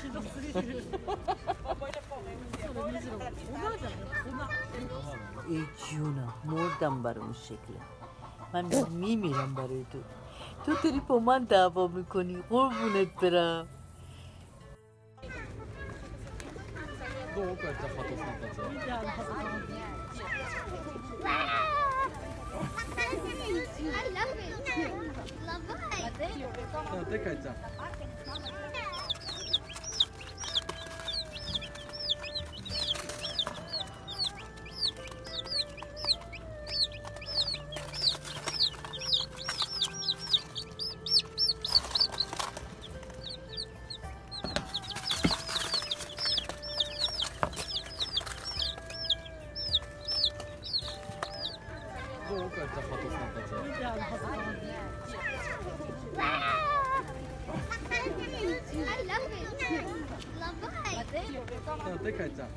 ひどすぎる。Juna, mult barumshekla. من میمیرم برای تو. تو داری با من دعوا میکنی قربونت برم. どうかじゃあハトさんたちは。見てハトさん。I love it. Love it. でかいちゃん。どうかじゃあハトさんたちは。見てハトさん。I love it. Love it. でかいちゃん。